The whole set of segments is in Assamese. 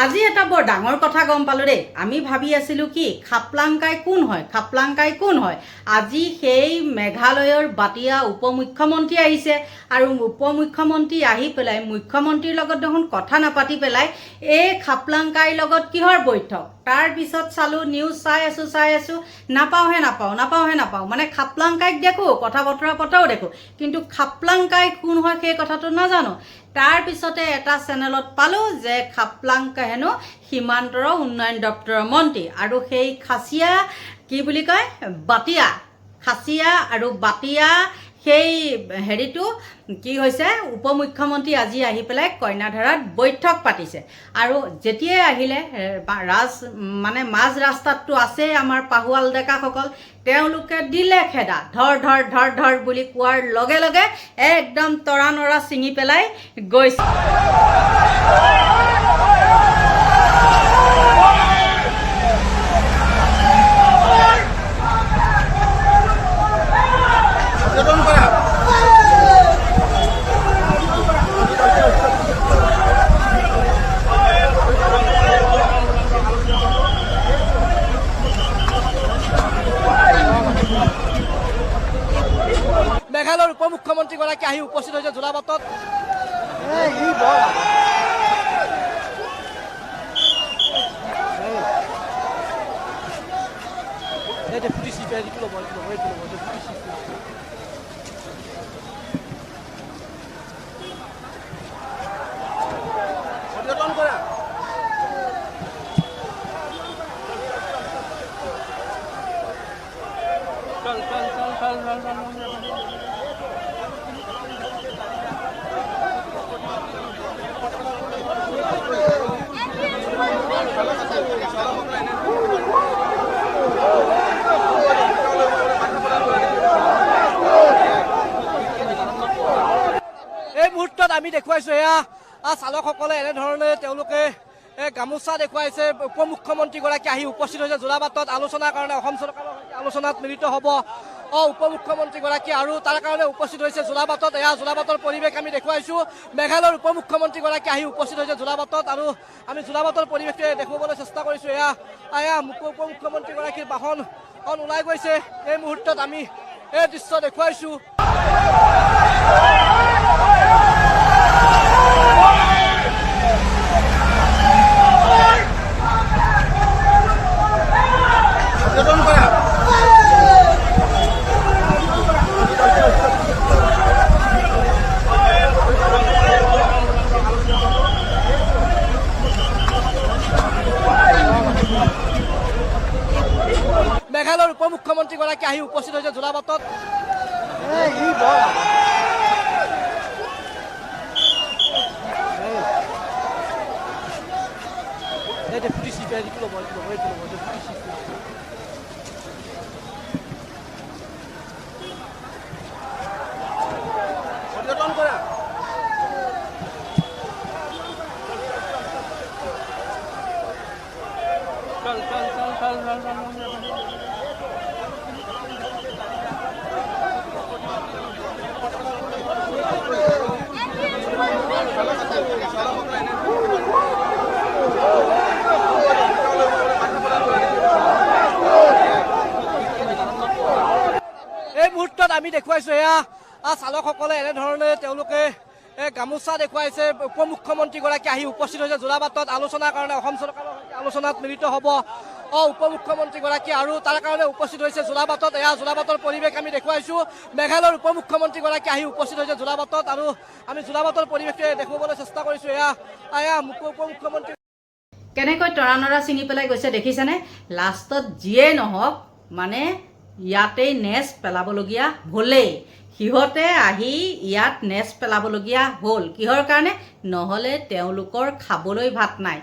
আজি এটা বৰ ডাঙৰ কথা গম পালোঁ দেই। আমি ভাবি আছিলোঁ কি খাপলাংকাই কোন হয়। আজি সেই মেঘালয়ৰ বাটিয়া উপমুখ্যমন্ত্ৰী আহিছে আৰু উপমুখ্যমন্ত্ৰী আহি পেলাই মুখ্যমন্ত্ৰীৰ লগত দেখোন কথা নাপাতি পেলাই এই খাপলাংকাইৰ লগত কিহৰ বৈঠক। তাৰপিছত চালোঁ নিউজ চাই আছোঁ নাপাওঁ মানে খাপলাংকাইক দেখোঁ, কথা বতৰা পতাও দেখোঁ, কিন্তু খাপলাংকাই কোন হয় সেই কথাটো নাজানো। তাৰপিছতে এটা চেনেলত পালোঁ যে খাপলাংকা হেনো সীমান্তৰ উন্নয়ন দপ্তৰৰ মন্ত্ৰী আৰু সেই খাচীয়া কি বুলি কয় বাটিয়া, খাচীয়া আৰু বাটিয়া সেই হেৰিটো কি হৈছে, উপমুখ্যমন্ত্ৰী আজি আহি পেলাই কইনাধাৰাত বৈঠক পাতিছে। আৰু যেতিয়াই আহিলে মাজ ৰাস্তাততো আছে আমাৰ পাহুৱাল ডেকাসকল, তেওঁলোকে দিলে খেদা, ধৰ বুলি কোৱাৰ লগে লগে একদম তৰা নৰা ছিঙি পেলাই গৈছে। মেঘালয়ৰ উপমুখ্যমন্ত্ৰীগৰাকী আহি উপস্থিত হৈছে জোৰাবাটত। এই মুহূৰ্তত আমি দেখুৱাইছো এয়া চালকসকলে এনেধৰণে তেওঁলোকে গামোচা দেখুৱাইছে। উপমুখ্যমন্ত্ৰীগৰাকী আহি উপস্থিত হৈছে জোৰাবাটত আলোচনাৰ কাৰণে, অসম চৰকাৰৰ সৈতে আলোচনাত মিলিত হ'ব উপমুখ্যমন্ত্ৰীগৰাকী আৰু তাৰ কাৰণে উপস্থিত হৈছে জোৰাবাটত। এয়া জোৰাবাটৰ পৰিৱেশ আমি দেখুৱাইছো। মেঘালয়ৰ উপমুখ্যমন্ত্ৰীগৰাকী আহি উপস্থিত হৈছে জোৰাবাটত আৰু আমি জোৰাবাটৰ পৰিৱেশটো দেখুৱাবলৈ চেষ্টা কৰিছোঁ। এয়া উপমুখ্যমন্ত্ৰীগৰাকীৰ বাহন ওলাই গৈছে। এই মুহূৰ্তত আমি এই দৃশ্য দেখুৱাইছোঁ। মেঘালয়ৰ উপমুখ্যমন্ত্ৰীগৰাকী আহি উপস্থিত হৈছে জোৰাবাটত। এই মুহূৰ্তত আমি দেখুৱাইছো এয়া চালকসকলে এনেধৰণে তেওঁলোকে গামোচা দেখুৱাইছে। উপমুখ্যমন্ত্ৰীগৰাকী আহি উপস্থিত হৈছে জোৰাবাটত আলোচনাৰ কাৰণে, অসম চৰকাৰৰ সৈতে আলোচনাত মিলিত হ'ব উপমুখ্যমন্ত্ৰীগৰাকী আৰু তাৰ কাৰণে উপস্থিত হৈছে জোৰাবাটত। এয়া জোৰাবাটৰ পৰিৱেশ আমি দেখুৱাইছো। মেঘালয়ৰ উপমুখ্যমন্ত্ৰীগৰাকী আহি উপস্থিত হৈছে জোৰাবাটত আৰু আমি জোৰাবাটৰ পৰিৱেশটো দেখুৱাবলৈ চেষ্টা কৰিছোঁ। এয়া উপমুখ্যমন্ত্ৰী কেনেকৈ তৰা নৰা ছিঙি পেলাই গৈছে দেখিছেনে। লাষ্টত যিয়ে নহওক মানে ইয়াতেই নেচ পেলাবলগীয়া হ'লেই, সিহঁতে আহি ইয়াত নেচ পেলাবলগীয়া হ'ল। কিহৰ কাৰণে? নহ'লে তেওঁলোকৰ খাবলৈ ভাত নাই।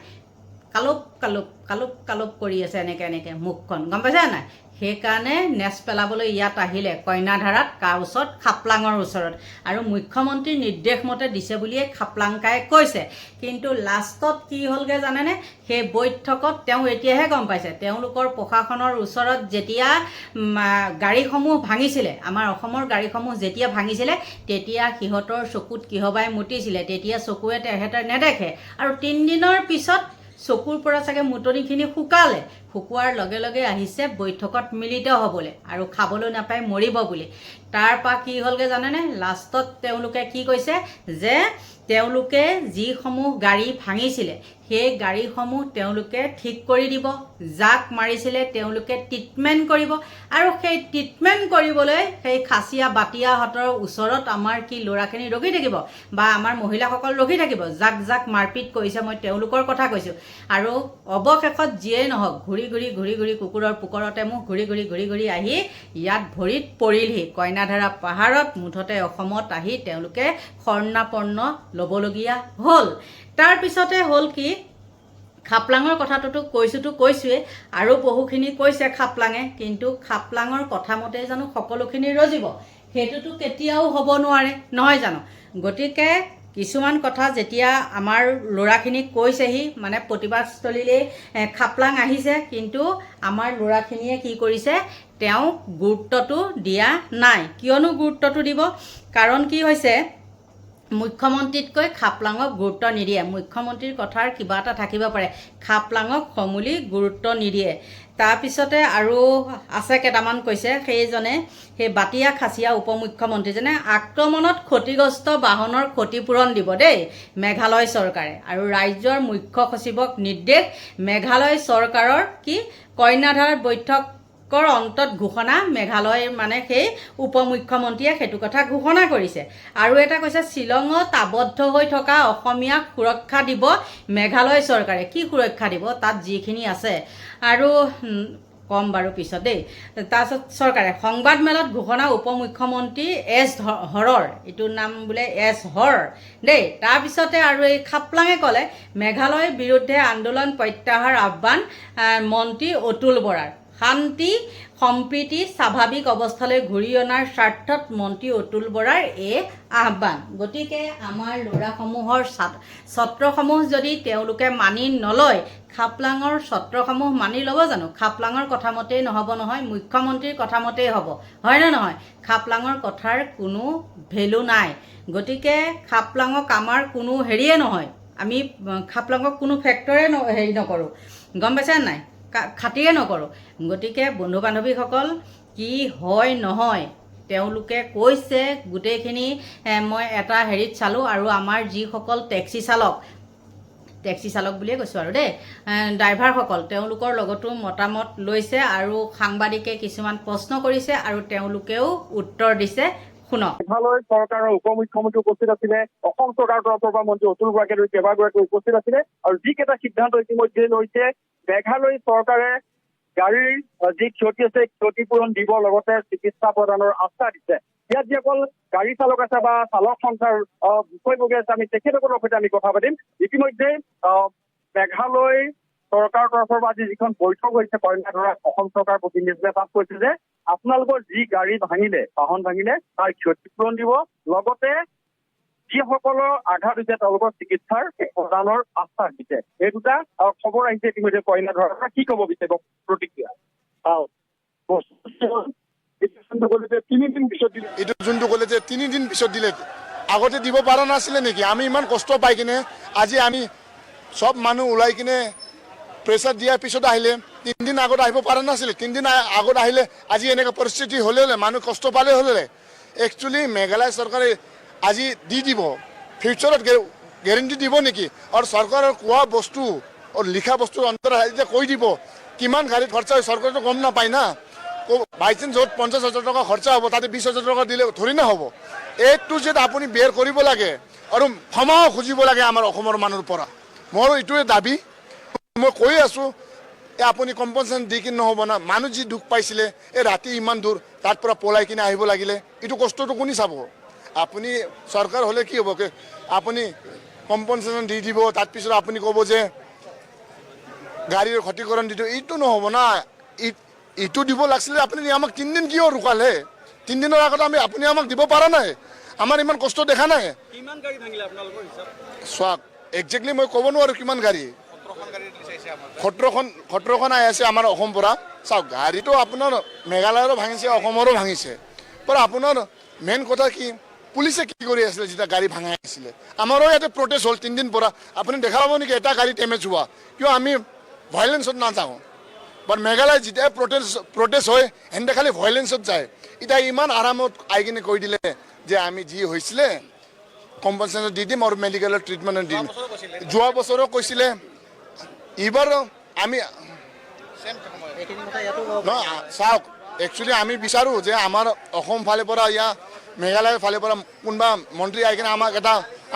কালুপ কৰি আছে এনেকৈ মুখখন, গম পাইছা নাই? সেইকাৰণে নেচ পেলাবলৈ ইয়াত আহিলে কইনাধাৰাত, কাৰ ওচৰত? খাপলাঙৰ ওচৰত। আৰু মুখ্যমন্ত্ৰীৰ নিৰ্দেশ মতে দিছে বুলিয়ে খাপলাংকাই কৈছে। কিন্তু লাষ্টত কি হ'লগৈ জানেনে? সেই বৈঠকত তেওঁ এতিয়াহে গম পাইছে, তেওঁলোকৰ প্ৰশাসনৰ ওচৰত যেতিয়া গাড়ীসমূহ ভাঙিছিলে, আমাৰ অসমৰ গাড়ীসমূহ যেতিয়া ভাঙিছিলে, তেতিয়া সিহঁতৰ চকুত কিহবাই মুতিছিলে। তেতিয়া চকুৱে তেহেঁতে নেদেখে আৰু 3 দিনৰ পিছত চকুৰ পৰা চাগে মুটনিখিনি শুকালে, শুকোৱাৰ লগে লগে আহিছে বৈঠকত মিলিত হ'বলৈ আৰু খাবলৈ নাপাই মৰিব বুলি। তাৰপৰা কি হ'লগৈ জানেনে? লাষ্টত তেওঁলোকে কি কৈছে যে তেওঁলোকে যিসমূহ গাড়ী ভাঙিছিলে সেই গাড়ীসমূহ তেওঁলোকে ঠিক কৰি দিব, যাক মাৰিছিলে তেওঁলোকে ট্ৰিটমেণ্ট কৰিব, আৰু সেই ট্ৰিটমেণ্ট কৰিবলৈ সেই খাচীয়া বাটিয়াহঁতৰ ওচৰত আমাৰ কি ল'ৰাখিনি ৰখি থাকিব বা আমাৰ মহিলাসকল ৰখি থাকিব, যাক যাক মাৰপিট কৰিছে মই তেওঁলোকৰ কথা কৈছোঁ। আৰু অৱশেষত যিয়েই নহওক ঘূৰি ঘূৰি কুকুৰৰ পোকৰতে মোক ঘূৰি ঘূৰি আহি ইয়াত ভৰিত পৰিলহি কইনাধাৰা পাহাৰত, মুঠতে অসমত আহি তেওঁলোকে শৰণাপন্ন ল'বলগীয়া হ'ল। তাৰপিছতে হ'ল কি, খাপলাঙৰ কথাটোতো কৈছোঁৱেই, আৰু বহুখিনি কৈছে খাপলাঙে, কিন্তু খাপলাঙৰ কথা মতে জানো সকলোখিনি ৰজিব? সেইটোতো কেতিয়াও হ'ব নোৱাৰে, নহয় জানো? গতিকে কিছুমান কথা যেতিয়া আমাৰ ল'ৰাখিনিক কৈছেহি, মানে প্ৰতিবাদস্থলীলৈ খাপলাং আহিছে, কিন্তু আমাৰ ল'ৰাখিনিয়ে কি কৰিছে, তেওঁক গুৰুত্বটো দিয়া নাই। কিয়নো গুৰুত্বটো দিব? কাৰণ কি হৈছে, মুখ্যমন্ত্ৰীতকৈ খাপলাঙক গুৰুত্ব নিদিয়ে। মুখ্যমন্ত্ৰীৰ কথাৰ কিবা এটা থাকিব পাৰে, খাপলাঙক সমূলি গুৰুত্ব নিদিয়ে। তাৰপিছতে আৰু আছে কেইটামান কৈছে, সেই বাটিয়া খাচীয়া উপমুখ্যমন্ত্ৰীজনে আক্ৰমণত ক্ষতিগ্ৰস্ত বাহনৰ ক্ষতিপূৰণ দিব দেই মেঘালয় চৰকাৰে, আৰু ৰাজ্যৰ মুখ্য সচিবক নিৰ্দেশ। মেঘালয় চৰকাৰৰ কি কন্যাধাৰ বৈঠকৰ অন্তত ঘোষণা, মেঘালয় মানে সেই উপমুখ্যমন্ত্ৰীয়ে সেইটো কথা ঘোষণা কৰিছে। আৰু এটা কৈছে শ্বিলঙত আবদ্ধ হৈ থকা অসমীয়াক সুৰক্ষা দিব মেঘালয় চৰকাৰে। কি সুৰক্ষা দিব? তাত যিখিনি আছে আৰু কম বাৰু পিছত দেই। তাৰপিছত চৰকাৰে সংবাদমেলত ঘোষণা, উপমুখ্যমন্ত্ৰী এছ হৰৰ, এইটোৰ নাম বোলে এছ হৰ দেই। তাৰপিছতে আৰু এই খাপলাঙে ক'লে মেঘালয়ৰ বিৰুদ্ধে আন্দোলন প্ৰত্যাহাৰ আহ্বান মন্ত্ৰী অতুল বৰাৰ। শান্তি সম্প্ৰীতি স্বাভাৱিক অৱস্থালৈ ঘূৰি অনাৰ স্বাৰ্থত মন্ত্ৰী অতুল বৰাৰ এই আহ্বান। গতিকে আমাৰ ল'ৰাসমূহৰ ছত্ৰসমূহ যদি তেওঁলোকে মানি নলয়, খাপলাঙৰ ছত্ৰসমূহ মানি ল'ব জানো? খাপলাঙৰ কথা মতেই নহ'ব নহয়, মুখ্যমন্ত্ৰীৰ কথা মতেই হ'ব, হয়নে নহয়? খাপলাঙৰ কথাৰ কোনো ভেলু নাই। গতিকে খাপলাঙক আমাৰ কোনো হেৰিয়ে নহয়, আমি খাপলাঙক কোনো ফেক্টৰে হেৰি নকৰোঁ, গম পাইছে নাই? খাতিৰে নকৰোঁ। গতিকে বন্ধু বান্ধৱীসকল, কি হয় নহয় তেওঁলোকে কৈছে গোটেইখিনি। মই এটা হেৰিত চালোঁ, আৰু আমাৰ যিসকল টেক্সি চালক বুলিয়ে কৈছোঁ আৰু দেই, ড্ৰাইভাৰসকল, তেওঁলোকৰ লগতো মতামত লৈছে, আৰু সাংবাদিকে কিছুমান প্ৰশ্ন কৰিছে আৰু তেওঁলোকেও উত্তৰ দিছে। শুনক। মেঘালয় চৰকাৰৰ উপমুখ্যমন্ত্ৰী উপস্থিত আছিলে, অসম চৰকাৰৰ তৰফৰ পৰা মন্ত্ৰী অতুল বৰাকে ধৰি কেইবাগৰাকী উপস্থিত আছিলে, আৰু যিকেইটা সিদ্ধান্ত ইতিমধ্যে লৈছে, মেঘালয় চৰকাৰে গাড়ীৰ যি ক্ষতি আছে ক্ষতিপূৰণ দিব, লগতে চিকিৎসা প্ৰদানৰ আশ্বাস দিছে। ইয়াত যিসকল গাড়ী চালক আছে বা চালক সংস্থাৰ বিষয়ববীয়া আছে, আমি তেখেতসকলৰ সৈতে আমি কথা পাতিম। ইতিমধ্যে মেঘালয় চৰকাৰৰ তৰফৰ পৰা আজি যিখন বৈঠক হৈছে কইনাধৰা অসম চৰকাৰৰ প্ৰতিনিধিয়ে, তাত কৈছে যে আপোনালোকৰ যি গাড়ী ভাঙিলে, বাহন ভাঙিলে তাৰ ক্ষতিপূৰণ দিব, লগতে যিসকলৰ আঘাত হৈছে তেওঁলোকৰ চিকিৎসাৰ প্ৰদানৰ আশ্বাস দিছে। এই দুটা খবৰ আহিছে ইতিমধ্যে কইনাধৰাৰ পৰা। কি ক'ব বিচাৰিব প্ৰতিক্ৰিয়া? এইটো যোনটো ক'লে যে 3 দিন পিছত দিলে, আগতে দিব পৰা নাছিলে নেকি? আমি ইমান কষ্ট পাই কিনে আজি আমি সব মানুহ ওলাই কিনে প্ৰেছাৰ দিয়াৰ পিছত আহিলে, 3 দিন আগত আহিব পৰা নাছিলে। 3 দিন আগত আহিলে আজি এনেকুৱা পৰিস্থিতি হ'লে মানুহ কষ্ট পালে হ'লে। একচুৱেলি মেঘালয় চৰকাৰে আজি দি দিব, ফিউচাৰত গেৰেণ্টি দিব নেকি? আৰু চৰকাৰৰ কোৱা বস্তু লিখা বস্তুৰ অন্তত যে কৈ দিব কিমান গাড়ীত খৰচা হয়, চৰকাৰেতো গম নাপায় না। বাইচান্স য'ত 50,000 টকা খৰচা হ'ব তাতে 20,000 টকা দিলে ধৰি নহ'ব। এইটো যে আপুনি বেৰ কৰিব লাগে আৰু ক্ষমাও খুজিব লাগে আমাৰ অসমৰ মানুহৰ পৰা। মোৰ এইটোৱে দাবী। মই কৈ আছোঁ, আপুনি কম্পনচেশ্যন দি কিনে নহ'ব না। মানুহ যি দুখ পাইছিলে, এই ৰাতি ইমান দূৰ তাৰ পৰা পলাই কিনে আহিব লাগিলে, এইটো কষ্টটো কোনি চাব? আপুনি চৰকাৰ হ'লে কি হ'ব, আপুনি কম্পনচেশ্যন দি দিব, তাৰপিছত আপুনি ক'ব যে গাড়ীৰ ক্ষতিকৰণ দি দিব, এইটো নহ'ব না। এইটো দিব লাগিছিলে। আপুনি আমাক 3 দিন কিয় ৰুকালে? 3 দিনৰ আগত আপুনি আমাক দিব পৰা নাই। আমাৰ ইমান কষ্ট দেখা নাই। কিমান গাড়ী ভাঙিলে আপোনালোকৰ হিচাপ? চাওক, একজেক্টলি মই ক'ব নোৱাৰোঁ কিমান গাড়ী। 17খন আহি আছে আমাৰ অসম পৰা। চাওক, গাড়ীটো আপোনাৰ মেঘালয়ৰো ভাঙিছে, অসমৰো ভাঙিছে। পৰা আপোনাৰ মেইন কথা কি, পুলিচে কি কৰি আছিলে যেতিয়া গাড়ী ভাঙাই আছিলে আমাৰো ইয়াতে প্ৰটেষ্ট হ'ল 3 দিন পৰা আপুনি দেখা পাব নেকি এটা গাড়ী ডেমেজ হোৱা কিয় আমি ভাইলেন্সত নাযাওঁ বাট মেঘালয় যেতিয়া প্ৰটেষ্ট হয় সেনেকৈ খালি ভাইলেন্সত যায় এতিয়া ইমান আৰামত আহি কিনে কৈ দিলে যে আমি যি হৈছিলে কম্পনচেশ্যন দি দিম আৰু মেডিকেলৰ ট্ৰিটমেণ্ট দি দিম যোৱা বছৰো কৈছিলে এইবাৰ আমি চাওক একচুৱেলি আমি বিচাৰোঁ যে আমাৰ অসম ফালৰ পৰা মেঘালয়ৰ ফালৰ পৰা কোনোবা মন্ত্ৰী আহি কিনে আমাক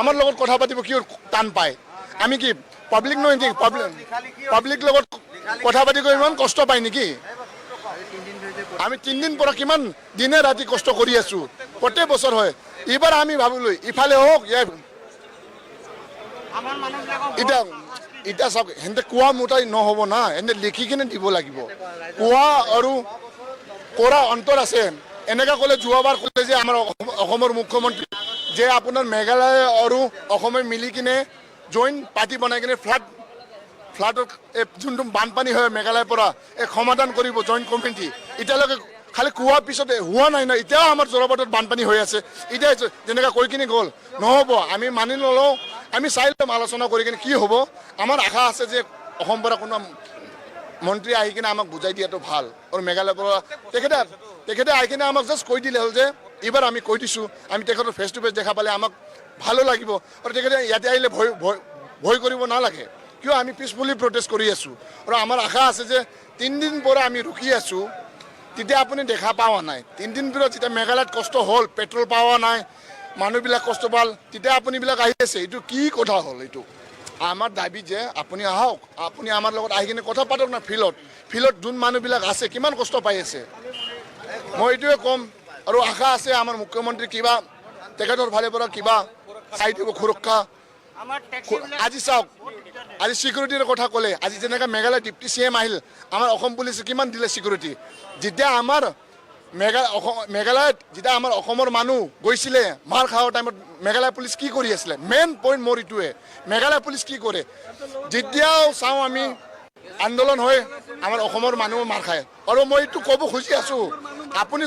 আমাৰ লগত কথা পাতিব কিয় টান পায় আমি কি পাব্লিক নহয় নেকি পাব্লিক লগত কথা পাতি কৰি ইমান কষ্ট পায় নেকি আমি 3 দিন পৰা কিমান দিনে ৰাতি কষ্ট কৰি আছোঁ প্ৰত্যেক বছৰ হয় এইবাৰ আমি ভাবিলোঁ ইফালে হওক এতিয়া চাওক সিহঁতে কোৱা মোটাই নহ'ব না সিহঁতে লিখি কিনে দিব লাগিব কোৱা আৰু কৰা অন্তৰ আছে এনেকৈ ক'লে যোৱাবাৰ ক'লে যে আমাৰ অসমৰ মুখ্যমন্ত্ৰী যে আপোনাৰ মেঘালয় আৰু অসমে মিলি কিনে জইণ্ট পাৰ্টি বনাই কিনে ফ্লাডৰ যোনটো বানপানী হয় মেঘালয়ৰ পৰা সমাধান কৰিব জইণ্ট কমিটি এতিয়ালৈকে খালি কোৱাৰ পিছত হোৱা নাই না এতিয়াও আমাৰ জলপথত বানপানী হৈ আছে এতিয়া যেনেকৈ কৈ কিনে গ'ল নহ'ব আমি মানি নলওঁ আমি চাই ল'ম আলোচনা কৰি কিনে কি হ'ব আমাৰ আশা আছে যে অসমৰ পৰা কোনো মন্ত্ৰী আহি কিনে আমাক বুজাই দিয়াটো ভাল আৰু মেঘালয়ৰ পৰা তেখেতে আহি কিনে আমাক জাষ্ট কৈ দিলে হ'ল যে এইবাৰ আমি কৈ দিছোঁ আমি তেখেতৰ ফেচ টু ফেচ দেখা পালে আমাক ভালো লাগিব আৰু তেখেতে ইয়াতে আহিলে ভয় কৰিব নালাগে কিয় আমি পিছফুলি প্ৰটেষ্ট কৰি আছোঁ আৰু আমাৰ আশা আছে যে 3 দিন পৰা আমি ৰখি আছোঁ তেতিয়া আপুনি দেখা পোৱা নাই 3 দিন পিছত যেতিয়া মেঘালয়ত কষ্ট হ'ল পেট্ৰল পোৱা নাই মানুহবিলাক কষ্ট পাল তেতিয়া আপুনিবিলাক আহি আছে এইটো কি কথা হ'ল এইটো আমাৰ দাবী যে আপুনি আহক আপুনি আমাৰ লগত আহি কিনে কথা পাতক না ফিল্ডত যোন মানুহবিলাক আছে কিমান কষ্ট পাই আছে মই এইটোৱে ক'ম আৰু আশা আছে আমাৰ মুখ্যমন্ত্ৰী কিবা তেখেতৰ ফালৰ পৰা কিবা চাই দিব সুৰক্ষা আজি চাওক আজি চিকিউৰিটিৰ কথা ক'লে আজি যেনেকৈ মেঘালয় ডিপ্টি CM আহিল আমাৰ অসম পুলিচে কিমান দিলে চিকিউৰিটি যেতিয়া আমাৰ মেঘালয়ত যেতিয়া আমাৰ অসমৰ মানুহ গৈছিলে মাৰ খাওয়াৰ টাইমত মেঘালয় পুলিচ কি কৰি আছিলে মেইন পইণ্ট মোৰ এইটোৱে মেঘালয় পুলিচ কি কৰে যেতিয়াও চাওঁ আমি আন্দোলন হয় আমাৰ অসমৰ মানুহ মাৰ খায় আৰু মই এইটো ক'ব খুজি আছোঁ আপুনি